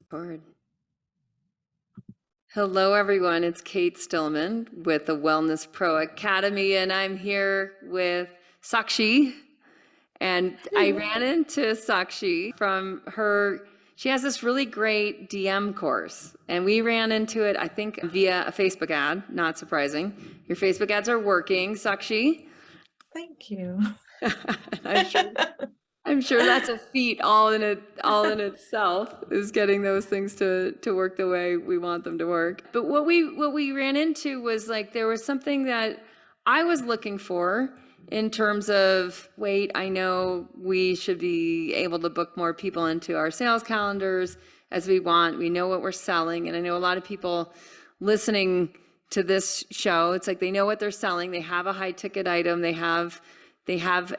Forward. Hello, everyone. It's Kate Stillman with the Wellness Pro Academy, and I'm here with Sakshi. And I ran into Sakshi from her, she has this really great DM course, and we ran into it, I think, via a Facebook ad, not surprising. Your Facebook ads are working, Sakshi. Thank you. I'm sure that's a feat all in itself, is getting those things to work the way we want them to work. But what we ran into was like there was something that I was looking for in terms of, wait, I know we should be able to book more people into our sales calendars as we want. We know what we're selling, and I know a lot of people listening to this show, it's like they know what they're selling. They have a high ticket item. They have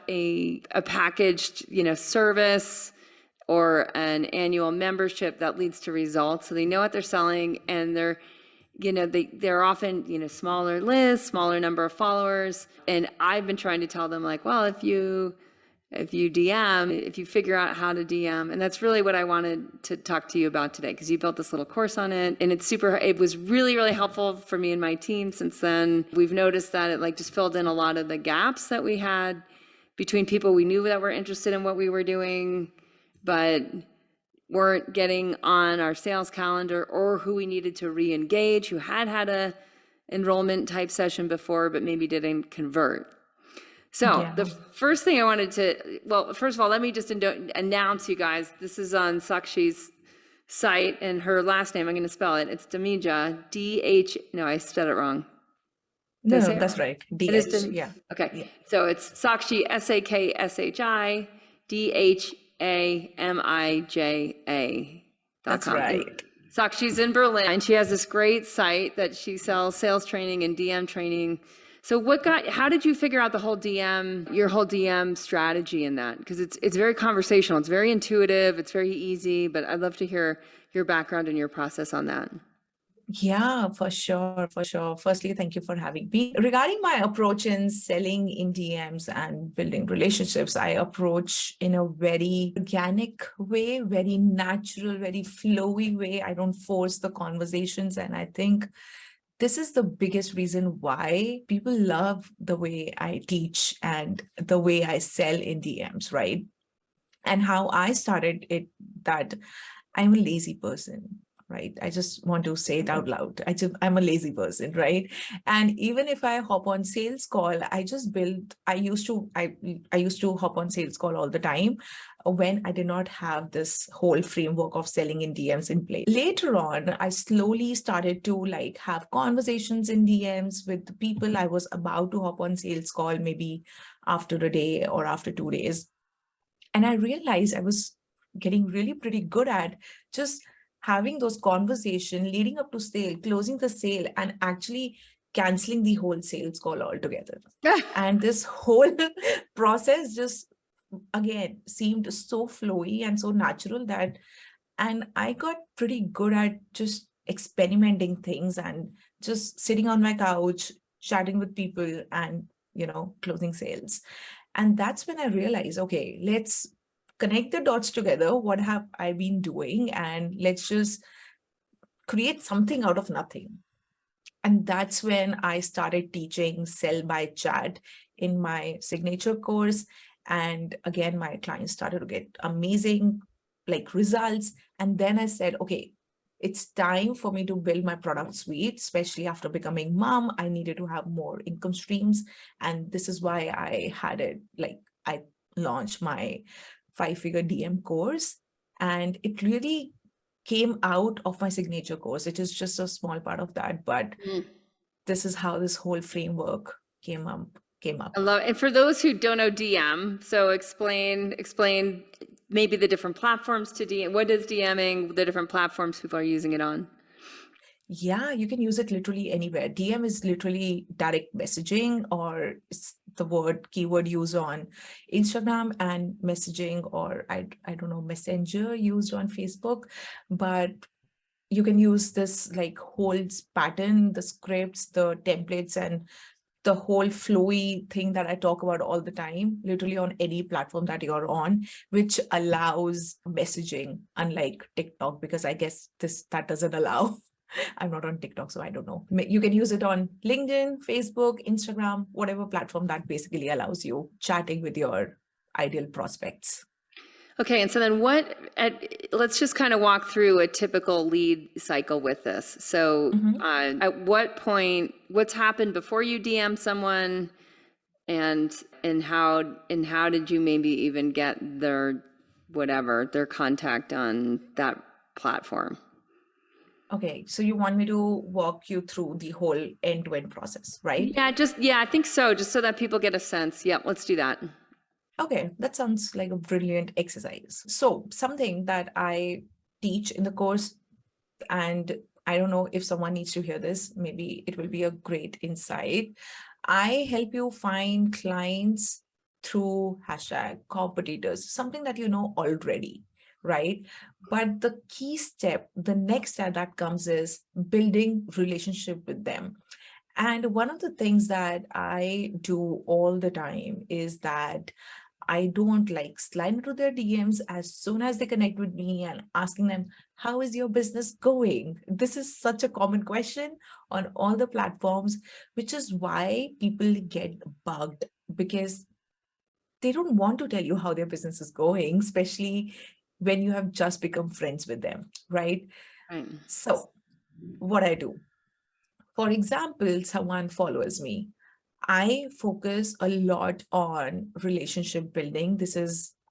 a packaged, service or an annual membership that leads to results. So they know what they're selling, and they're often, smaller lists, smaller number of followers. And I've been trying to tell them, like, well, if you figure out how to DM, and that's really what I wanted to talk to you about today, because you built this little course on it, and it was really, really helpful for me and my team. Since then, we've noticed that it just filled in a lot of the gaps that we had between people we knew that were interested in what we were doing, but weren't getting on our sales calendar, or who we needed to re-engage, who had a enrollment type session before, but maybe didn't convert. So the first thing I wanted to, first of all, let me just announce, you guys, this is on Sakshi's site, and her last name, I'm going to spell it. It's Damija, no, I said it wrong. No, that's right. DH, yeah. Okay. Yeah. So it's Sakshi, SAKSHI, DHAMIJA. That's right. Sakshi's in Berlin, and she has this great site that she sells sales training and DM training. So how did you figure out your whole DM strategy in that? Because it's very conversational, it's very intuitive, it's very easy, but I'd love to hear your background and your process on that. Yeah, for sure. Firstly, thank you for having me. Regarding my approach in selling in DMs and building relationships, I approach in a very organic way, very natural, very flowy way. I don't force the conversations, and I think this is the biggest reason why people love the way I teach and the way I sell in DMs, right? And how I started it, that I'm a lazy person, right? I just want to say it out loud. I'm a lazy person, right? And even if I hop on sales call, I used to hop on sales call all the time when I did not have this whole framework of selling in DMs in place. Later on, I slowly started to have conversations in DMs with the people I was about to hop on sales call, maybe after a day or after 2 days. And I realized I was getting really pretty good at just having those conversations leading up to sale, closing the sale, and actually canceling the whole sales call altogether. And this whole process just, again, seemed so flowy and so natural and I got pretty good at just experimenting things and just sitting on my couch, chatting with people and, closing sales. And that's when I realized, okay, let's connect the dots together. What have I been doing? And let's just create something out of nothing. And that's when I started teaching Sell by Chat in my signature course. And again, my clients started to get amazing results. And then I said, okay, it's time for me to build my product suite, especially after becoming mom. I needed to have more income streams. And this is why I had it, I launched my 5-figure DM course. And it really came out of my signature course. It is just a small part of that, but this is how this whole framework came up. I love it. And for those who don't know DM, so explain maybe the different platforms to DM. What is DMing, the different platforms people are using it on? Yeah, you can use it literally anywhere. DM is literally direct messaging, or it's the keyword used on Instagram, and messaging, or I don't know, Messenger used on Facebook. But you can use this whole pattern, the scripts, the templates, and the whole flowy thing that I talk about all the time, literally on any platform that you're on, which allows messaging, unlike TikTok, because I guess that doesn't allow. I'm not on TikTok, so I don't know. You can use it on LinkedIn, Facebook, Instagram, whatever platform that basically allows you chatting with your ideal prospects. Okay, and so then let's just kind of walk through a typical lead cycle with this. So at what point, what's happened before you DM someone, and how did you maybe even get their contact on that platform? Okay, so you want me to walk you through the whole end-to-end process, right? Yeah, I think so, just so that people get a sense. Yep, let's do that. Okay, that sounds like a brilliant exercise. So something that I teach in the course, and I don't know if someone needs to hear this, maybe it will be a great insight. I help you find clients through hashtag competitors, something that you know already, right? But the key step, the next step that comes is building relationship with them. And one of the things that I do all the time is that I don't like slide into their DMs as soon as they connect with me and asking them, how is your business going? This is such a common question on all the platforms, which is why people get bugged, because they don't want to tell you how their business is going, especially when you have just become friends with them, right? Right. So what I do, for example, someone follows me. I focus a lot on relationship building.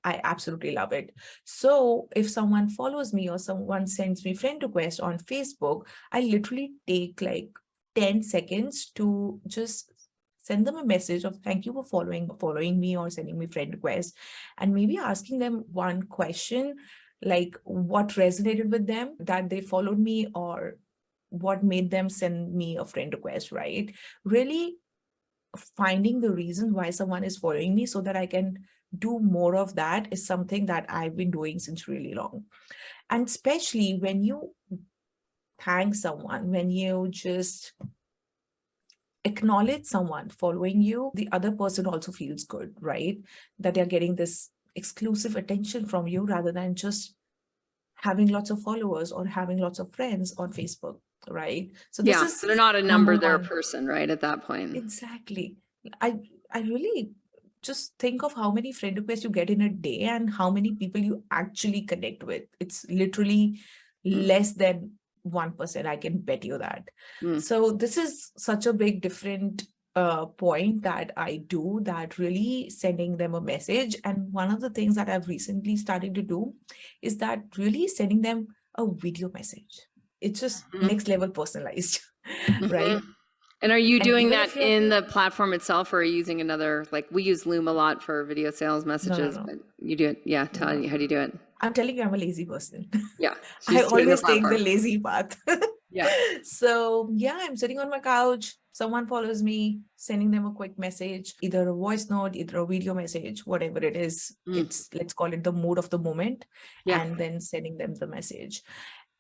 I absolutely love it. So if someone follows me or someone sends me friend request on Facebook, I literally take like 10 seconds to just send them a message of thank you for following me or sending me friend request, and maybe asking them one question, like what resonated with them that they followed me, or what made them send me a friend request, right? Really finding the reason why someone is following me so that I can do more of that is something that I've been doing since really long. And especially when you thank someone, when you just acknowledge someone following you, the other person also feels good, right? That they're getting this exclusive attention from you rather than just having lots of followers or having lots of friends on Facebook, right? So this Yeah, is they're not a number number, they're a one. person, right, at that point. Exactly. I I really just think of how many friend requests you get in a day and how many people you actually connect with. It's literally less than 1%. I can bet you that. Mm. So this is such a big different point that I do, that really sending them a message. And one of the things that I've recently started to do is that really sending them a video message. It's just next level personalized, right? And are you And doing even that if you're in the platform itself, or are you using another, like we use Loom a lot for video sales no, messages, no, but you do it, yeah, no, no. how do you do it? I'm telling you, I'm a lazy person. Yeah, I she's doing the always take the platform. lazy path. Yeah. So yeah, I'm sitting on my couch. Someone follows me, sending them a quick message, either a voice note, either a video message, whatever it is. It's, let's call it the mood of the moment, Yeah. and then sending them the message.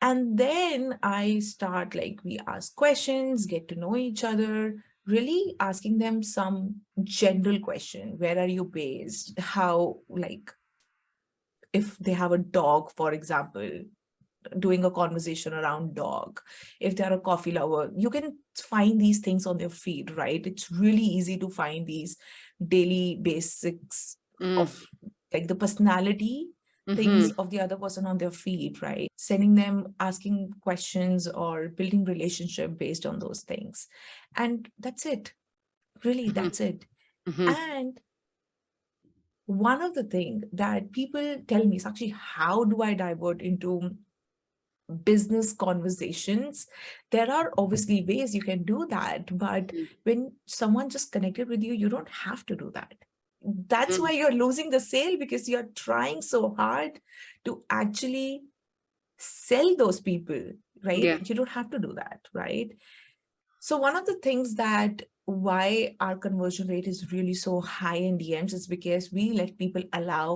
And then I start, like, we ask questions, get to know each other, really asking them some general question. Where are you based? How, like, if they have a dog, for example, doing a conversation around dog. If they're a coffee lover, you can find these things on their feed, right? It's really easy to find these daily basics of like the personality things of the other person on their feed, right? Sending them, asking questions or building relationship based on those things. And that's it. Really, that's it. And one of the things that people tell me is actually, how do I divert into business conversations? There are obviously ways you can do that, but when someone just connected with you, you don't have to do that. That's why you're losing the sale, because you're trying so hard to actually sell those people, right? Yeah. You don't have to do that, right? So one of the things that why our conversion rate is really so high in DMs is because we let people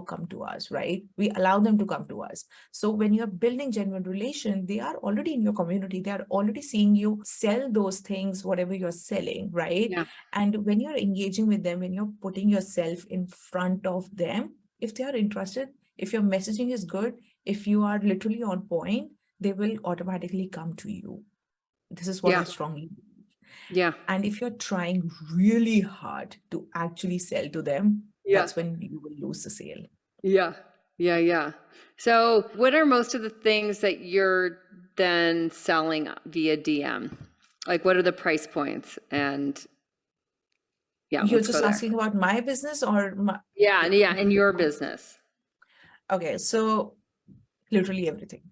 come to us, right? We allow them to come to us. So when you're building genuine relation, they are already in your community. They are already seeing you sell those things, whatever you're selling, right? Yeah. And when you're engaging with them, when you're putting yourself in front of them, if they are interested, if your messaging is good, if you are literally on point, they will automatically come to you. This is what I Yeah. strongly believe. Yeah. And if you're trying really hard to actually sell to them, Yeah. that's when you will lose the sale. Yeah. Yeah. Yeah. So what are most of the things that you're then selling via DM? Like what are the price points? And yeah, You're let's go just there. asking about my business or my, Yeah. And yeah, in your business. okay, so literally everything.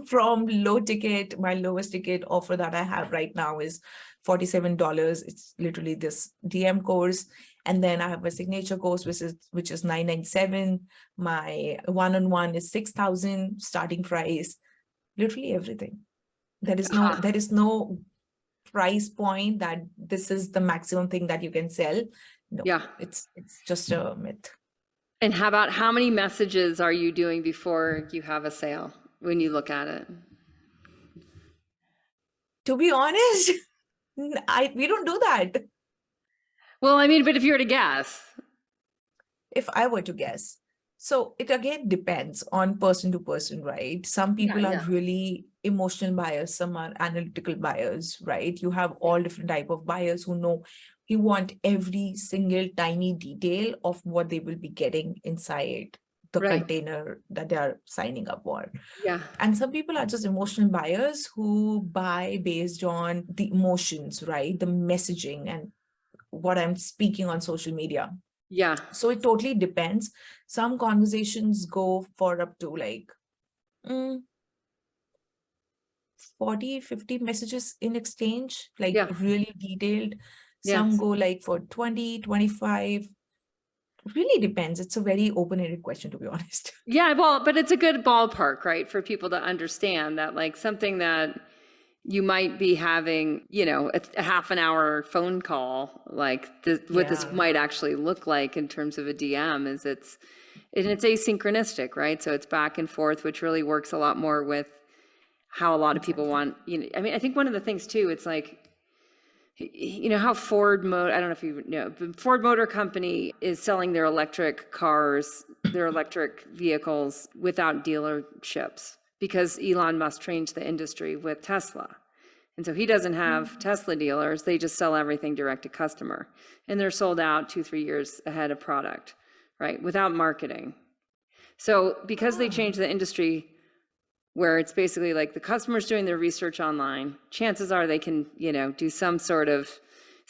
From low ticket, my lowest ticket offer that I have right now is $47. It's literally this DM course. And then I have a signature course, which is $997. My one-on-one is 6,000 starting price. Literally everything. Uh-huh. There is no price point that this is the maximum thing that you can sell. No, Yeah. it's just a myth. And how about how many messages are you doing before you have a sale when you look at it? To be honest, we don't do that. Well, I mean, but if you were to guess. If I were to guess. So it again depends on person to person, right? Some Yeah, people are yeah. really emotional buyers, some are analytical buyers, right? You have all different type of buyers who want every single tiny detail of what they will be getting inside the Right. container that they are signing up for. Yeah. And some people are just emotional buyers who buy based on the emotions, right? The messaging and what I'm speaking on social media. Yeah. So it totally depends. Some conversations go for up to like mm, 40, 50 messages in exchange, like Yeah. really detailed. Some Yes. go like for 20, 25. Really depends. It's a very open-ended question, to be honest. Yeah, well, but it's a good ballpark, right, for people to understand that like something that you might be having, a half an hour phone call, like what this Yeah, might actually look like in terms of a DM is it's asynchronistic, right? So it's back and forth, which really works a lot more with how a lot of people exactly. want, I mean, I think one of the things too, it's like, how Ford Motor, I don't know if you know, but Ford Motor Company is selling their electric cars, their electric vehicles without dealerships because Elon Musk changed the industry with Tesla. And so he doesn't have Tesla dealers. They just sell everything direct to customer. And they're sold out 2-3 years ahead of product, right? Without marketing. So because they Ah, changed the industry where it's basically like the customer's doing their research online, chances are they can, do some sort of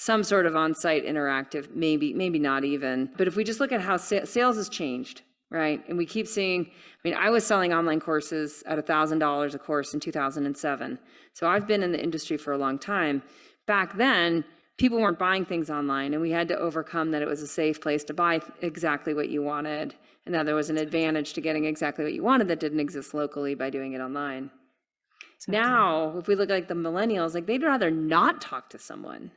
on-site interactive, maybe not even. But if we just look at how sales has changed, right? And we keep seeing, I mean, I was selling online courses at $1,000 a course in 2007. So I've been in the industry for a long time. Back then, people weren't buying things online, and we had to overcome that it was a safe place to buy exactly what you wanted, and that there was an advantage to getting exactly what you wanted that didn't exist locally by doing it online. exactly. Now, if we look like the millennials, like they'd rather not talk to someone.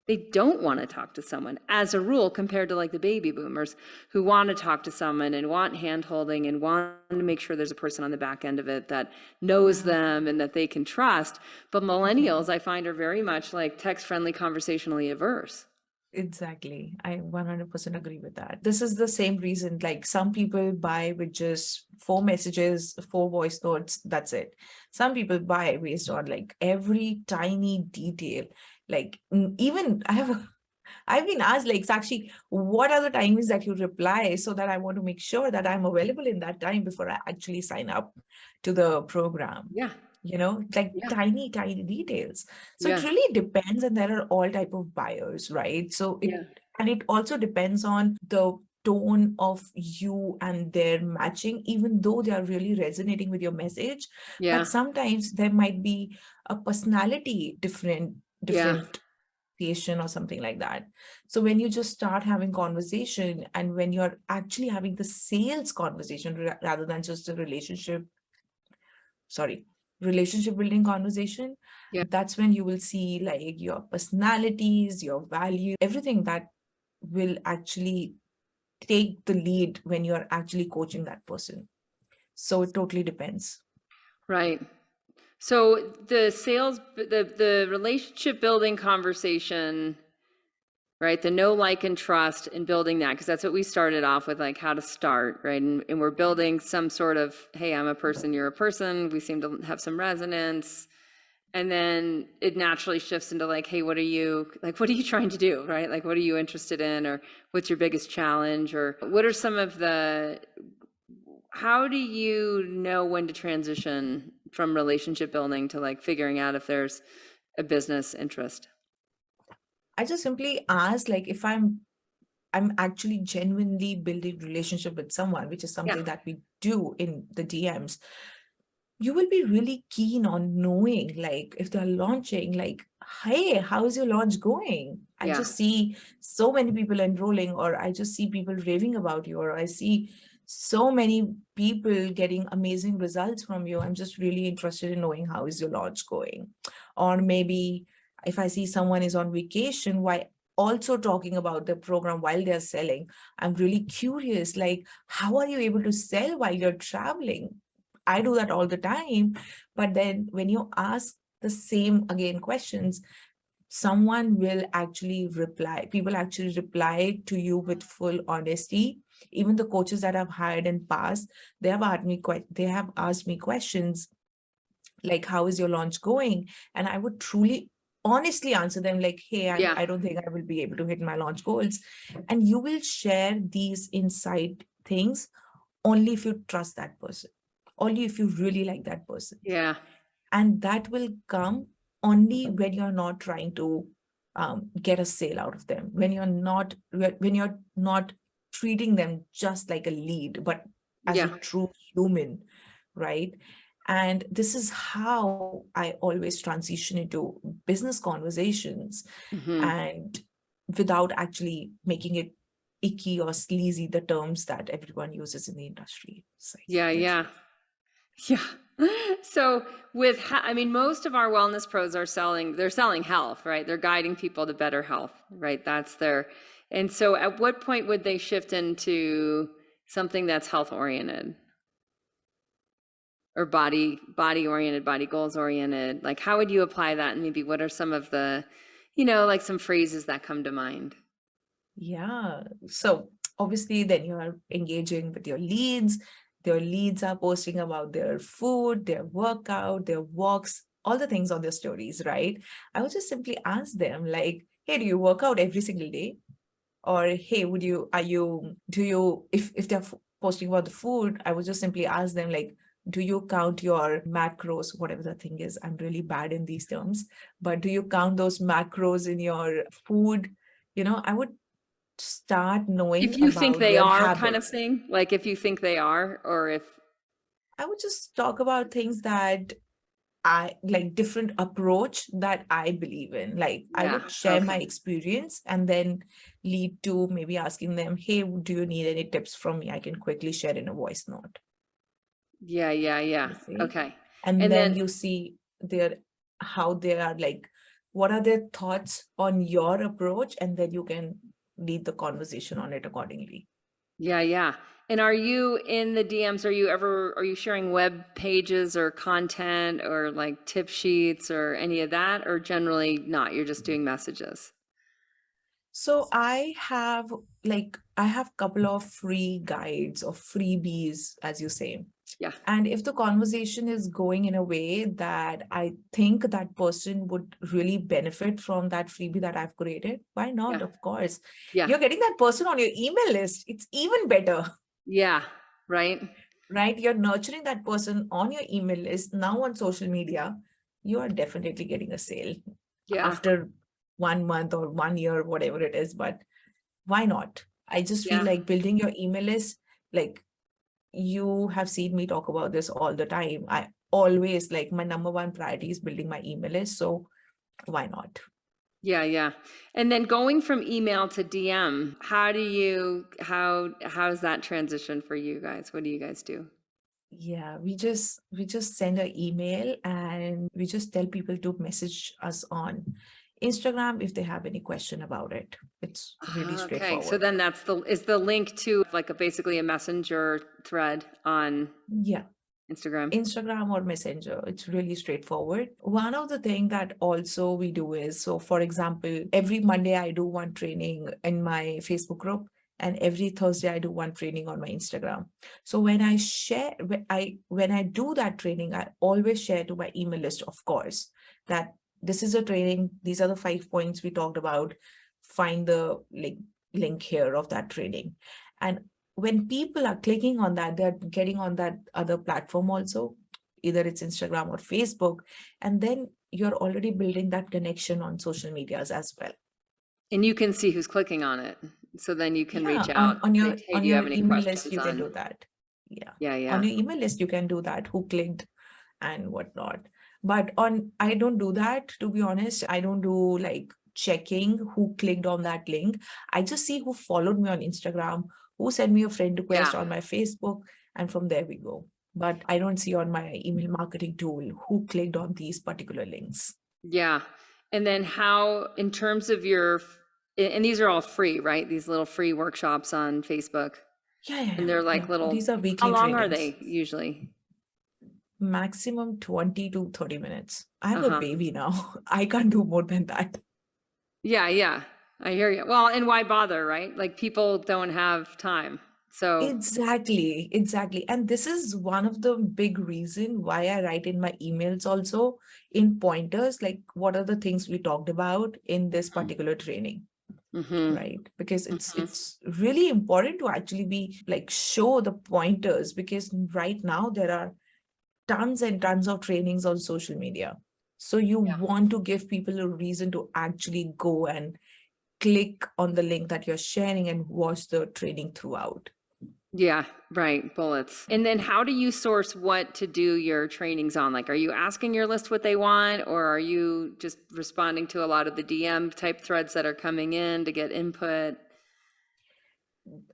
They don't want to talk to someone as a rule compared to like the baby boomers who want to talk to someone and want hand holding and want to make sure there's a person on the back end of it that knows Yeah, them and that they can trust. But exactly. millennials, I find, are very much like text friendly, conversationally averse. Exactly. I 100% agree with that. This is the same reason, like some people buy with just 4 messages, 4 voice notes, that's it. Some people buy based on like every tiny detail. Like even I've been asked like, Sakshi, what are the timings that you reply so that I want to make sure that I'm available in that time before I actually sign up to the program? Yeah, Like yeah, tiny, tiny details. So it yeah, really depends, and there are all type of buyers, right? yeah, And it also depends on the tone of you and their matching, even though they are really resonating with your message. But yeah, sometimes there might be a personality yeah, different or something like that. So when you just start having conversation and when you're actually having the sales conversation rather than just a relationship, sorry. relationship building conversation, Yeah. that's when you will see like your personalities, your value, everything that will actually take the lead when you're actually coaching that person. So it totally depends. Right. So the relationship building conversation, right? The know, like, and trust in building that, because that's what we started off with, like how to start, right? And we're building some sort of, hey, I'm a person, you're a person. We seem to have some resonance. And then it naturally shifts into like, hey, what are you trying to do, right? Like, what are you interested in, or what's your biggest challenge, or what are some of the, how do you know when to transition from relationship building to like figuring out if there's a business interest? I just simply ask like if I'm actually genuinely building relationship with someone, which is Yeah. something that we do in the DMs. You will be really keen on knowing like if they're launching, like, hey, how is your launch going? I Yeah. just see so many people enrolling, or I just see people raving about you, or I see so many people getting amazing results from you. I'm just really interested in knowing how is your launch going. Or maybe if I see someone is on vacation, why also talking about the program while they're selling, I'm really curious, like, how are you able to sell while you're traveling? I do that all the time. But then when you ask the same again questions, someone will actually reply. People actually reply to you with full honesty. Even the coaches that I've hired in past, they have asked me questions like, how is your launch going? And I would truly honestly answer them like, hey, Yeah. I don't think I will be able to hit my launch goals. And you will share these inside things only if you trust that person, only if you really like that person. Yeah. And that will come only when you're not trying to get a sale out of them, when you're not treating them just like a lead, but as a Yeah. true human, right? And this is how I always transition into business conversations, Hmm. and without actually making it icky or sleazy, the terms that everyone uses in the industry. So Yeah. that's Yeah. Yeah. So I mean, most of our wellness pros they're selling health, right? They're guiding people to better health, right? And so at what point would they shift into something that's health oriented or body oriented, body goals oriented? Like, how would you apply that? And maybe what are some of the, like some phrases that come to mind? Yeah. So obviously, then you are engaging with your leads. Their leads are posting about their food, their workout, their walks, all the things on their stories, right? I would just simply ask them, like, hey, do you work out every single day? Or hey, do you, if they're posting about the food, I would just simply ask them, like, do you count your macros, whatever the thing is? I'm really bad in these terms, but do you count those macros in your food? I would start knowing If you think about they their are, kind of habits. thing, like if you think they are, or if, I would just talk about things that I like, different approach that I believe in. Like, I yeah, would share my okay. experience and then lead to maybe asking them, hey, do you need any tips from me? I can quickly share in a voice note. Yeah, yeah, yeah. You see? Okay. And And then then, you see how they are, like, what are their thoughts on your approach, and then you can lead the conversation on it accordingly. yeah, yeah. And are you in the DMs, are you sharing web pages or content or like tip sheets or any of that, or generally not? You're just doing messages? So I have couple of free guides or freebies, as you say. Yeah, And if the conversation is going in a way that I think that person would really benefit from that freebie that I've created, why yeah, not? Of course. yeah, You're getting that person on your email list. It's even better, yeah, right? right? You're nurturing that person on your email list. Now on social media, you are definitely getting a sale Yeah, after 1 month or 1 year, whatever it is. But why not? I just feel yeah, like building your email list, like, you have seen me talk about this all the time. I always, like, my number one priority is building my email list. So why not? yeah, yeah. And then going from email to DM, how's that transition for you guys? What do you guys do? Yeah, we just send an email and we just tell people to message us on Instagram if they have any question about it. It's really Okay, so straightforward. then is the link to like basically a messenger thread on Yeah, Instagram? Instagram or Messenger. It's really straightforward. One of the things that also we do is, so for example, every Monday I do one training in my Facebook group, and every Thursday I do one training on my Instagram. So when I share, when I do that training, I always share to my email list, of course, that this is a training. These are the 5 points we talked about. Find the link here of that training. And when people are clicking on that, they're getting on that other platform also, either it's Instagram or Facebook, and then you're already building that connection on social medias as well. And you can see who's clicking on it. So then you can reach Yeah, out on and your say, hey, on do you your have any email list questions you can on? do that. Yeah, Yeah, on yeah. your email list you can do that, who clicked and whatnot. But on I don't do that, to be honest. I don't do like checking who clicked on that link. I just see who followed me on Instagram, who sent me a friend request Yeah. on my Facebook, and from there we go. But I don't see on my email marketing tool who clicked on these particular links. Yeah. And then how, in terms of and these are all free, right? These little free workshops on Facebook. Yeah, yeah, And yeah, they're like yeah. These are how weekly long are trainings. they usually? Maximum 20 to 30 minutes. I have a Uh-huh. baby now. I can't do more than that. Yeah, yeah. I hear you. Well, and why bother, right? Like people don't have time. So, Exactly, exactly. And this is one of the big reason why I write in my emails also in pointers, like what are the things we talked about in this particular training, mm-hmm, right? Because it's mm-hmm. it's really important to actually be like show the pointers, because right now there are tons and tons of trainings on social media. So you Yeah. want to give people a reason to actually go and click on the link that you're sharing and watch the training throughout. Yeah, right. Bullets. And then how do you source what to do your trainings on? Like, are you asking your list what they want, or are you just responding to a lot of the DM type threads that are coming in to get input?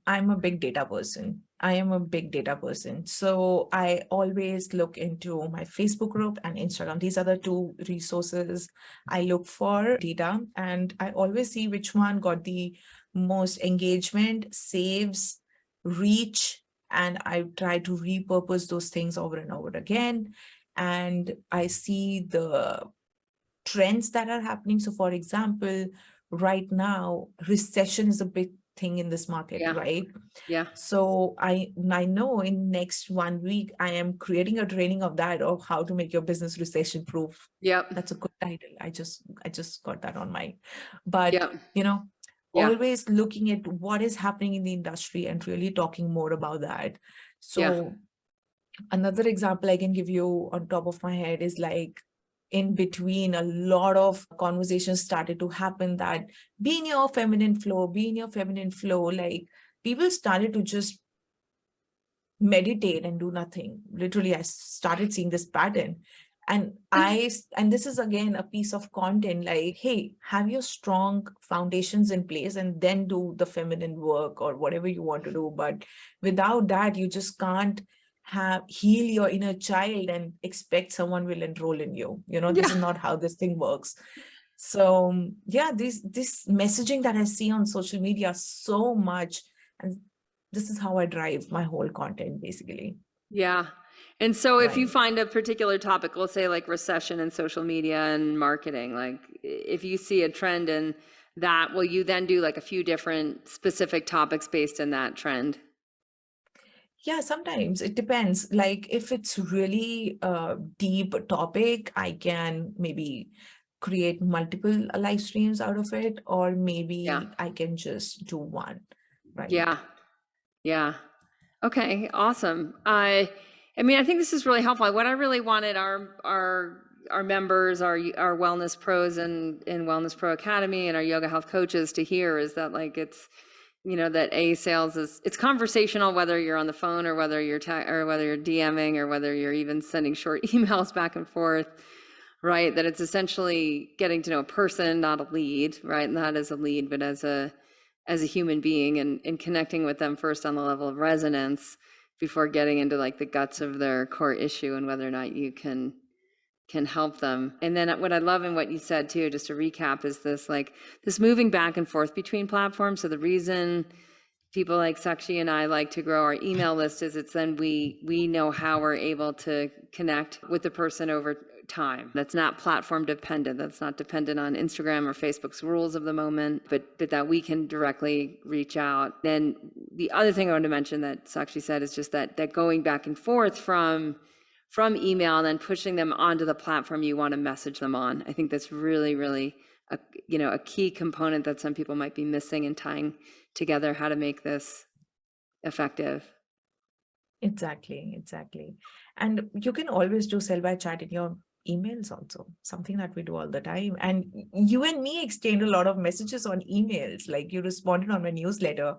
I'm a big data person. I am a big data person. So I always look into my Facebook group and Instagram. These are the two resources I look for data. And I always see which one got the most engagement, saves, reach. And I try to repurpose those things over and over again. And I see the trends that are happening. So, for example, right now, recession is a big thing in this market, Yeah, right? yeah, So I know in next 1 week I am creating a training of that, of how to make your business recession proof. yep, That's a good title. I just got that on my, but yep, yeah, always looking at what is happening in the industry and really talking more about that. yeah, So another example I can give you on top of my head is like, in between, a lot of conversations started to happen that be in your feminine flow, be in your feminine flow. Like people started to just meditate and do nothing. Literally, I started seeing this pattern. And this is again a piece of content like, hey, have your strong foundations in place and then do the feminine work or whatever you want to do. But without that, you just can't have heal your inner child and expect someone will enroll in you. This yeah. is not how this thing works. So yeah, this messaging that I see on social media so much, and this is how I drive my whole content basically. Yeah. And so if you Right. find a particular topic, let's say like recession and social media and marketing, like if you see a trend in that, will you then do like a few different specific topics based in that trend? Yeah, sometimes it depends. Like if it's really a deep topic, I can maybe create multiple live streams out of it, or Yeah. maybe I can just do one, right? Yeah. Yeah. Okay, awesome. I mean, I think this is really helpful. What I really wanted our members, our wellness pros in Wellness Pro Academy and our yoga health coaches to hear is that like that sales it's conversational, whether you're on the phone or whether or whether you're DMing or whether you're even sending short emails back and forth, right? That it's essentially getting to know a person, not a lead, right? Not as a lead, but as a human being and connecting with them first on the level of resonance before getting into like the guts of their core issue and whether or not you can help them. And then what I love in what you said too, just to recap, is this like this moving back and forth between platforms. So the reason people like Sakshi and I like to grow our email list is it's then we know how we're able to connect with the person over time. That's not platform dependent. That's not dependent on Instagram or Facebook's rules of the moment, but that we can directly reach out. Then the other thing I wanted to mention that Sakshi said is just that going back and forth from email and then pushing them onto the platform you want to message them on. I think that's really, really a key component that some people might be missing in tying together how to make this effective. Exactly. And you can always do sell by chat in your emails also, something that we do all the time. And you and me exchanged a lot of messages on emails, like you responded on my newsletter.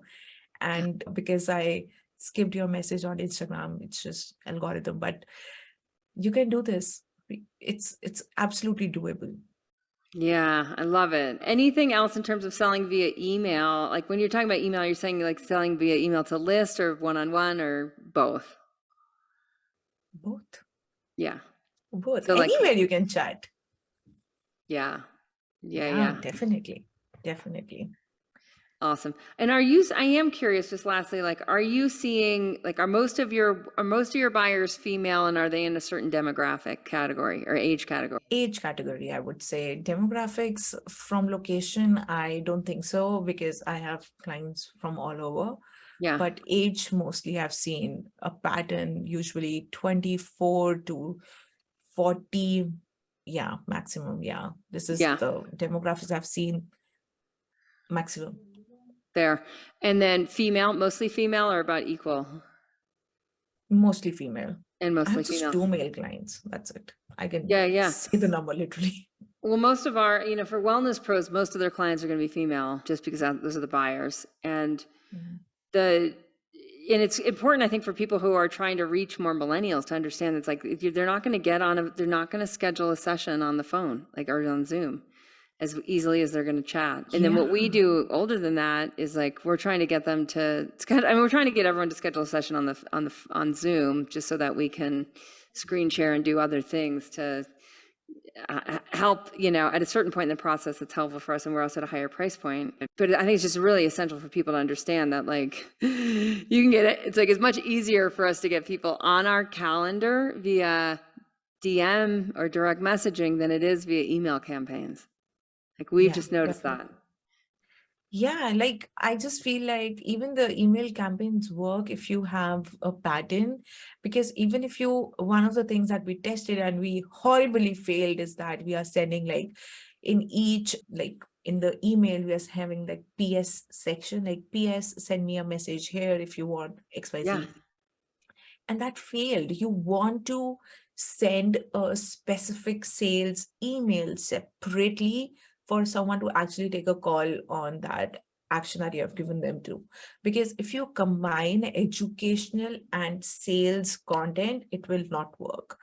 And because I skipped your message on Instagram, it's just algorithm, but you can do this. It's absolutely doable. Yeah, I love it. Anything else in terms of selling via email? Like when you're talking about email, you're saying like selling via email to list or one-on-one or both? Both. Yeah. Both. So like, Anywhere you can chat. yeah. Yeah, definitely. Awesome. And I am curious, just lastly, like, are you seeing, like, are most of your buyers female, and are they in a certain demographic category or age category? Age category, I would say. Demographics from location, I don't think so, because I have clients from all over. Yeah. But age, mostly I've seen a pattern, usually 24 to 40. Yeah, maximum. Yeah. This is Yeah. the demographics I've seen maximum. There. And then female, mostly female or about equal? Mostly female. And I mostly have just female. 2 male clients. That's it. I can Yeah. see the number literally. Well, most of our, for wellness pros, most of their clients are going to be female just because those are the buyers. And it's important, I think, for people who are trying to reach more millennials to understand it's like they're not going to they're not going to schedule a session on the phone, like, or on Zoom as easily as they're going to chat. And then what we do older than that is like we're trying to get them to we're trying to get everyone to schedule a session on Zoom just so that we can screen share and do other things to help, at a certain point in the process. It's helpful for us, and we're also at a higher price point. But I think it's just really essential for people to understand that, like, you can get it. It's like it's much easier for us to get people on our calendar via DM or direct messaging than it is via email campaigns. Like we've just noticed that. Yeah, like I just feel like even the email campaigns work if you have a pattern, because even if one of the things that we tested and we horribly failed is that we are sending like in each, like in the email, we are having like PS section, like PS, send me a message here if you want XYZ. Yeah. And that failed. You want to send a specific sales email separately for someone to actually take a call on that action that you have given them to. Because if you combine educational and sales content, it will not work.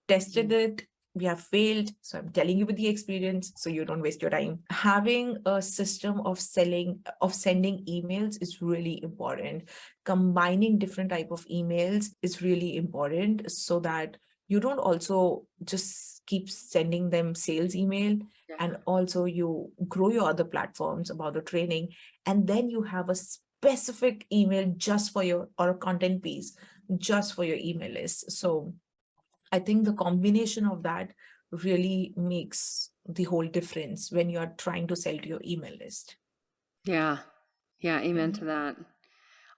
Tested it, we have failed. So I'm telling you with the experience, so you don't waste your time. Having a system of sending emails is really important. Combining different type of emails is really important so that you don't also just keep sending them sales email, and also you grow your other platforms about the training, and then you have a specific email just for your, or a content piece just for your email list. So I think the combination of that really makes the whole difference when you are trying to sell to your email list. Yeah. Amen to that.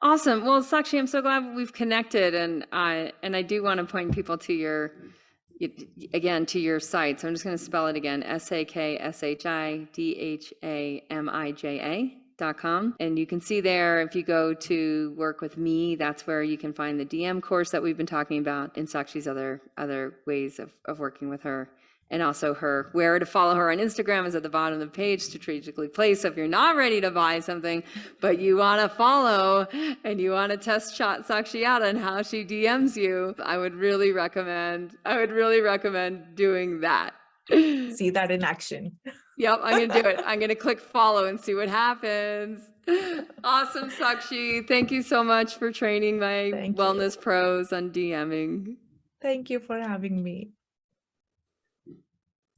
Awesome. Well, Sakshi, I'm so glad we've connected, and I do want to point people to your site. So I'm just going to spell it again: SAKSHIDHAMIJA.com. And you can see there, if you go to work with me, that's where you can find the DM course that we've been talking about, and Sakshi's other ways of working with her. And also where to follow her on Instagram is at the bottom of the page, strategically placed. So if you're not ready to buy something, but you want to follow and you want to test shot Sakshi out on how she DMs you, I would really recommend doing that. See that in action. Yep, I'm gonna do it. I'm gonna click follow and see what happens. Awesome, Sakshi. Thank you so much for training my Thank you. wellness pros on DMing. Thank you for having me.